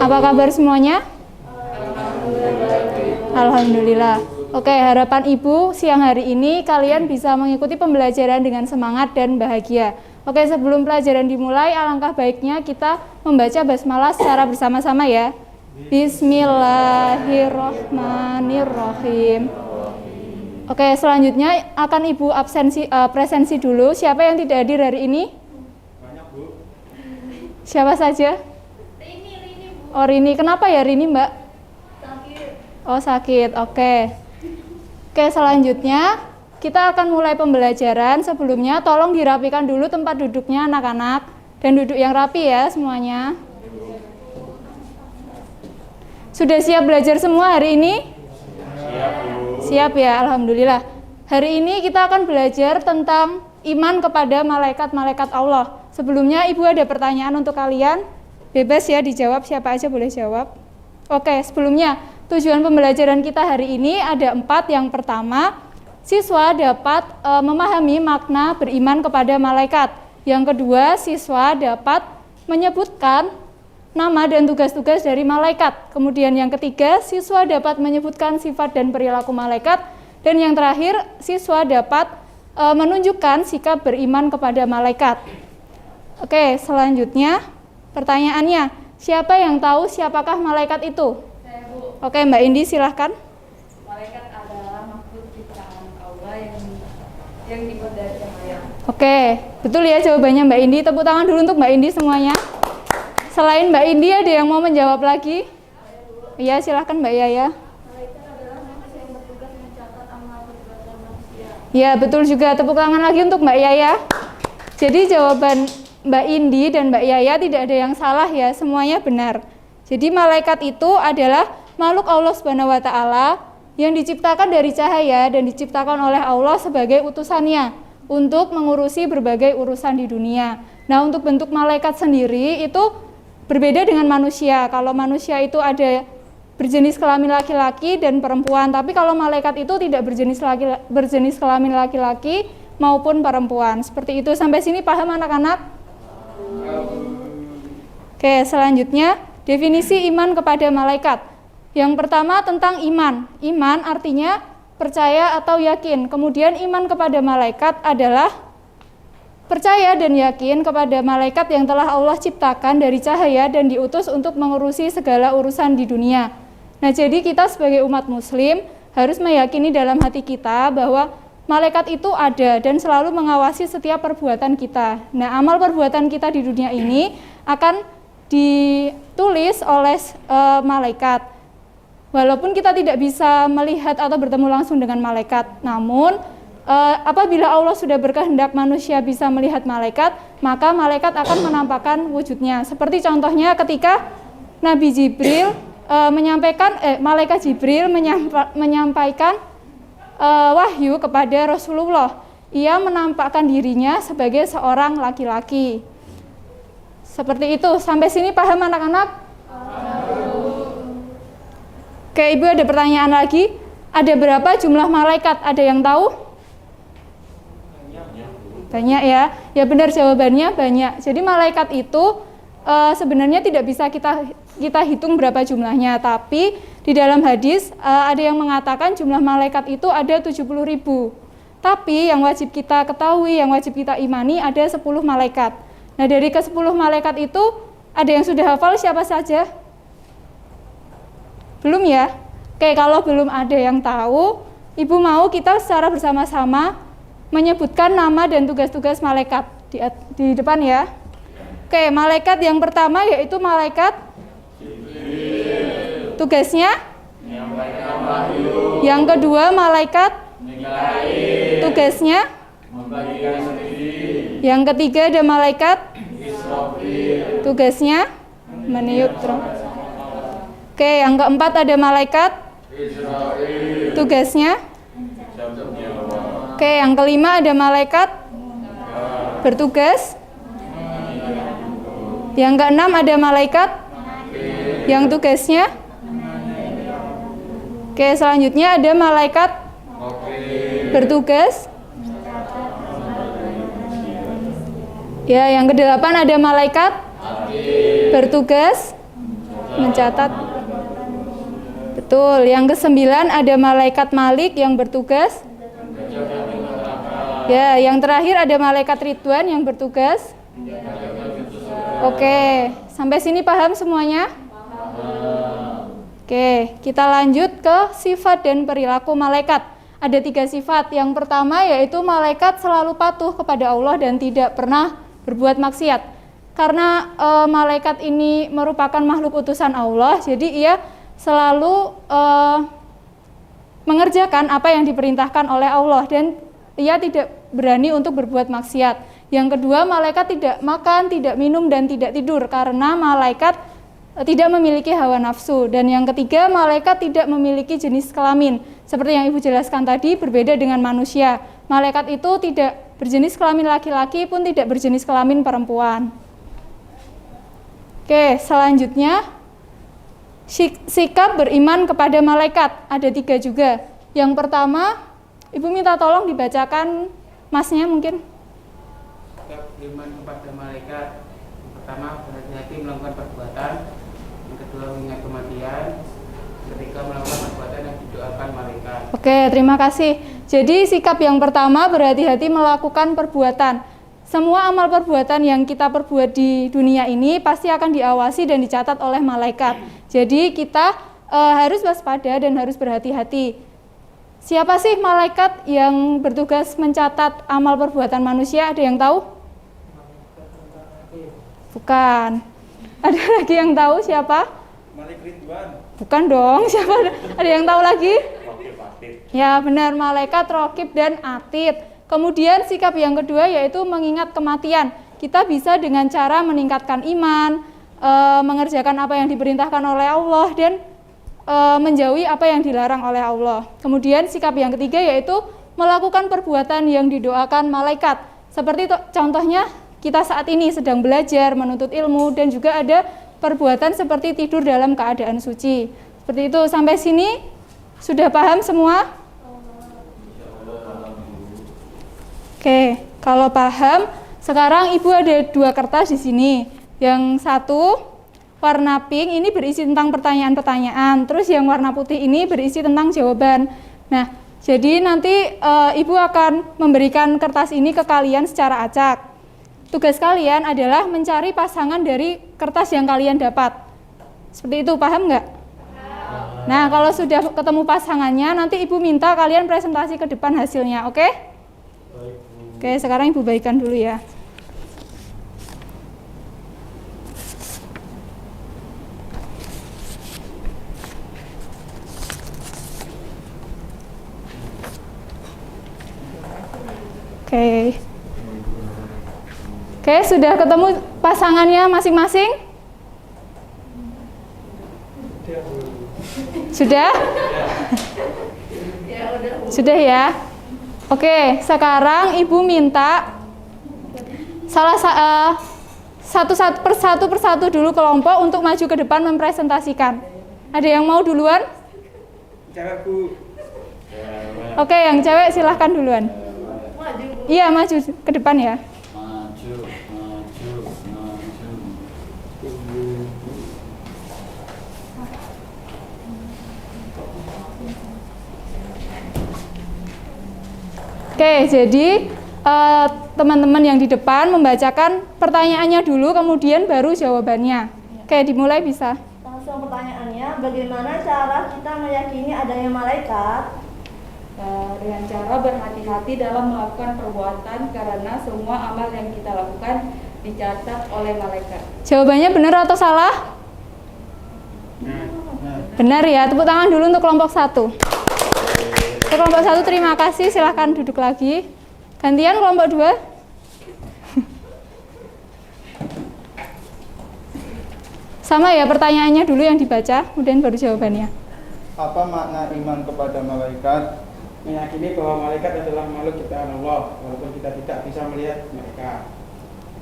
Apa kabar semuanya? Alhamdulillah. Oke, harapan Ibu siang hari ini kalian bisa mengikuti pembelajaran dengan semangat dan bahagia. Oke, sebelum pelajaran dimulai, alangkah baiknya kita membaca basmalah secara bersama-sama ya. Bismillahirrohmanirrohim. Oke, selanjutnya akan Ibu presensi dulu. Siapa yang tidak hadir hari ini? Banyak, Bu. Siapa saja? Rini, Bu. Oh, Rini. Kenapa ya Rini, Mbak? Sakit. Oh, sakit. Oke. Oke, selanjutnya kita akan mulai pembelajaran. Sebelumnya tolong dirapikan dulu tempat duduknya anak-anak. Dan duduk yang rapi ya semuanya. Sudah siap belajar semua hari ini? Siap, Bu. Siap ya, Alhamdulillah. Hari ini kita akan belajar tentang iman kepada malaikat-malaikat Allah. Sebelumnya Ibu ada pertanyaan untuk kalian? Bebas ya dijawab, siapa aja boleh jawab. Oke, sebelumnya tujuan pembelajaran kita hari ini ada 4. Yang pertama, siswa dapat memahami makna beriman kepada malaikat. Yang kedua, siswa dapat menyebutkan nama dan tugas-tugas dari malaikat. Kemudian yang ketiga, siswa dapat menyebutkan sifat dan perilaku malaikat. Dan yang terakhir, siswa dapat menunjukkan sikap beriman kepada malaikat. Oke, selanjutnya pertanyaannya, siapa yang tahu siapakah malaikat itu? Saya, Bu. Oke, Mbak Indi silahkan. Malaikat adalah makhluk ciptaan Allah yang dibuat dari cahaya. Oke, betul ya jawabannya Mbak Indi. Tepuk tangan dulu untuk Mbak Indi semuanya. Selain Mbak Indi ada yang mau menjawab lagi? Iya, silahkan Mbak Yaya. Malaikat adalah manusia yang bertugas mencatat amal perbuatan manusia. Ya, betul juga. Tepuk tangan lagi untuk Mbak Yaya. Jadi jawaban Mbak Indi dan Mbak Yaya tidak ada yang salah ya, semuanya benar. Jadi malaikat itu adalah makhluk Allah Subhanahu wa taala yang diciptakan dari cahaya dan diciptakan oleh Allah sebagai utusannya untuk mengurusi berbagai urusan di dunia. Nah, untuk bentuk malaikat sendiri itu berbeda dengan manusia. Kalau manusia itu ada berjenis kelamin laki-laki dan perempuan, tapi kalau malaikat itu tidak berjenis kelamin laki-laki maupun perempuan. Seperti itu. Sampai sini paham anak-anak? Oke, selanjutnya definisi iman kepada malaikat. Yang pertama tentang iman. Iman artinya percaya atau yakin. Kemudian iman kepada malaikat adalah percaya dan yakin kepada malaikat yang telah Allah ciptakan dari cahaya dan diutus untuk mengurusi segala urusan di dunia. Nah, jadi kita sebagai umat muslim harus meyakini dalam hati kita bahwa malaikat itu ada dan selalu mengawasi setiap perbuatan kita. Nah, amal perbuatan kita di dunia ini akan ditulis oleh malaikat. Walaupun kita tidak bisa melihat atau bertemu langsung dengan malaikat, namun apabila Allah sudah berkehendak manusia bisa melihat malaikat, maka malaikat akan menampakkan wujudnya. Seperti contohnya ketika Nabi Jibril malaikat Jibril menyampaikan wahyu kepada Rasulullah. Ia menampakkan dirinya sebagai seorang laki-laki. Seperti itu. Sampai sini paham anak-anak? Oke, Ibu ada pertanyaan lagi. Ada berapa jumlah malaikat? Ada yang tahu? Banyak ya. Ya benar jawabannya banyak. Jadi malaikat itu sebenarnya tidak bisa kita hitung berapa jumlahnya, tapi di dalam hadis ada yang mengatakan jumlah malaikat itu ada 70.000. Tapi yang wajib kita ketahui, yang wajib kita imani ada 10 malaikat. Nah, dari ke 10 malaikat itu ada yang sudah hafal siapa saja? Belum ya? Oke, kalau belum ada yang tahu, Ibu mau kita secara bersama-sama menyebutkan nama dan tugas-tugas malaikat di depan ya. Oke, malaikat yang pertama yaitu malaikat Jibril. Tugasnya? Menyampaikan wahyu. Yang kedua malaikat Mikail. Tugasnya? Membagikan rezeki. Yang ketiga ada malaikat Israfil. Tugasnya? Meniup trompet. Oke, yang keempat ada malaikat Israfil. Tugasnya? Cabut nyawa. Oke, yang kelima ada malaikat bertugas. Yang keenam ada malaikat yang tugasnya. Oke, selanjutnya ada malaikat bertugas. Ya, yang kedelapan ada malaikat bertugas mencatat. Betul. Yang ke-9 ada malaikat Malik yang bertugas. Ya, yang terakhir ada malaikat Ridwan yang bertugas. Oke, sampai sini paham semuanya? Oke, kita lanjut ke sifat dan perilaku malaikat. Ada 3 sifat. Yang pertama yaitu malaikat selalu patuh kepada Allah dan tidak pernah berbuat maksiat. Karena malaikat ini merupakan makhluk utusan Allah, jadi ia selalu mengerjakan apa yang diperintahkan oleh Allah dan ia tidak berani untuk berbuat maksiat. Yang kedua, malaikat tidak makan, tidak minum, dan tidak tidur karena malaikat tidak memiliki hawa nafsu. Dan yang ketiga, malaikat tidak memiliki jenis kelamin. Seperti yang Ibu jelaskan tadi, berbeda dengan manusia. Malaikat itu tidak berjenis kelamin laki-laki pun tidak berjenis kelamin perempuan. Oke, selanjutnya sikap beriman kepada malaikat. Ada 3 juga. Yang pertama, Ibu minta tolong dibacakan masnya mungkin. Sikap beriman kepada malaikat. Yang pertama, berhati-hati melakukan perbuatan. Yang kedua, mengingat kematian. Yang ketiga, melakukan perbuatan yang didoakan malaikat. Oke, terima kasih. Jadi sikap yang pertama, berhati-hati melakukan perbuatan. Semua amal perbuatan yang kita perbuat di dunia ini pasti akan diawasi dan dicatat oleh malaikat. Jadi kita harus waspada dan harus berhati-hati. Siapa sih malaikat yang bertugas mencatat amal perbuatan manusia? Ada yang tahu? Bukan. Ada lagi yang tahu siapa? Malik Ridwan. Bukan dong. Siapa? Ada yang tahu lagi? Ya benar, malaikat Raqib dan Atid. Kemudian sikap yang kedua yaitu mengingat kematian. Kita bisa dengan cara meningkatkan iman, mengerjakan apa yang diperintahkan oleh Allah dan menjauhi apa yang dilarang oleh Allah. Kemudian sikap yang ketiga yaitu melakukan perbuatan yang didoakan malaikat. Seperti contohnya kita saat ini sedang belajar, menuntut ilmu dan juga ada perbuatan seperti tidur dalam keadaan suci. Seperti itu. Sampai sini sudah paham semua? Oke, kalau paham, sekarang Ibu ada 2 kertas di sini. Yang satu warna pink ini berisi tentang pertanyaan-pertanyaan, terus yang warna putih ini berisi tentang jawaban. Nah, jadi nanti Ibu akan memberikan kertas ini ke kalian secara acak. Tugas kalian adalah mencari pasangan dari kertas yang kalian dapat. Seperti itu, paham nggak? Nah, kalau sudah ketemu pasangannya, nanti Ibu minta kalian presentasi ke depan hasilnya, oke? Oke, sekarang Ibu baikkan dulu ya. Oke. Oke, sudah ketemu pasangannya masing-masing? Sudah? Sudah ya? Oke, sekarang Ibu minta satu persatu dulu kelompok untuk maju ke depan mempresentasikan. Ada yang mau duluan? Cewek, Bu. Oke, yang cewek silahkan duluan. Iya, maju ke depan ya. Maju. Oke, jadi teman-teman yang di depan membacakan pertanyaannya dulu, kemudian baru jawabannya. Oke, dimulai bisa. Langsung pertanyaannya, bagaimana cara kita meyakini adanya malaikat? Dengan cara berhati-hati dalam melakukan perbuatan karena semua amal yang kita lakukan dicatat oleh malaikat. Jawabannya benar atau salah? Benar ya, tepuk tangan dulu untuk kelompok 1. Untuk kelompok 1 terima kasih, silahkan duduk lagi. Gantian kelompok 2. Sama ya, pertanyaannya dulu yang dibaca, kemudian baru jawabannya. Apa makna iman kepada malaikat? Meyakini bahwa malaikat adalah makhluk ciptaan Allah, walaupun kita tidak bisa melihat mereka.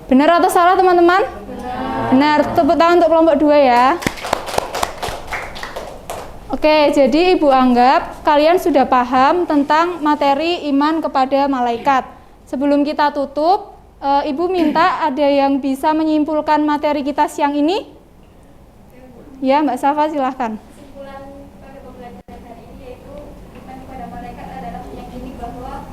Benar atau salah teman-teman? Benar. Tepuk tangan untuk kelompok 2 ya. Oke, jadi Ibu anggap kalian sudah paham tentang materi iman kepada malaikat. Sebelum kita tutup, Ibu minta ada yang bisa menyimpulkan materi kita siang ini? Ya, Mbak Safa silahkan. Kesimpulan pada pembelajaran hari ini yaitu iman kepada malaikat adalah meyakini bahwa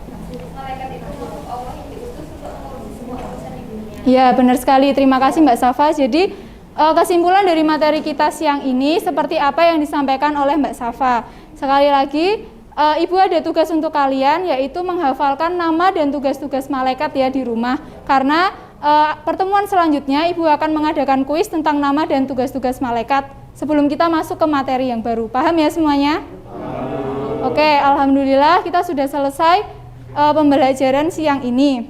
malaikat itu makhluk Allah yang diutus untuk mengurus semua urusan di dunia. Ya, benar sekali. Terima kasih Mbak Safa. Jadi, kesimpulan dari materi kita siang ini seperti apa yang disampaikan oleh Mbak Safa. Sekali lagi, Ibu ada tugas untuk kalian, yaitu menghafalkan nama dan tugas-tugas malaikat ya di rumah. Karena pertemuan selanjutnya Ibu akan mengadakan kuis tentang nama dan tugas-tugas malaikat sebelum kita masuk ke materi yang baru. Paham ya semuanya? Oke, alhamdulillah kita sudah selesai pembelajaran siang ini.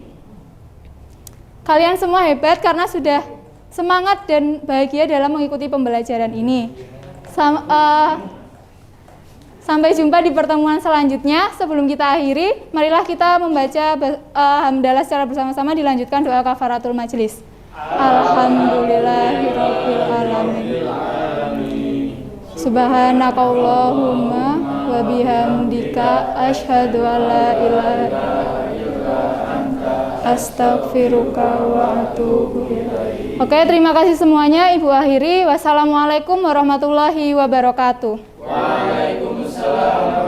Kalian semua hebat karena sudah semangat dan bahagia dalam mengikuti pembelajaran ini. Sampai jumpa di pertemuan selanjutnya. Sebelum kita akhiri, marilah kita membaca hamdalah secara bersama-sama, dilanjutkan doa kafaratul majelis. Alhamdulillahirabbil alamin. Subhanakallahumma wa bihamdika asyhadu an la ilaha illa anta astaghfiruka wa atubu ilaik. Oke, terima kasih semuanya. Ibu akhiri. Wassalamualaikum warahmatullahi wabarakatuh. Waalaikumsalam.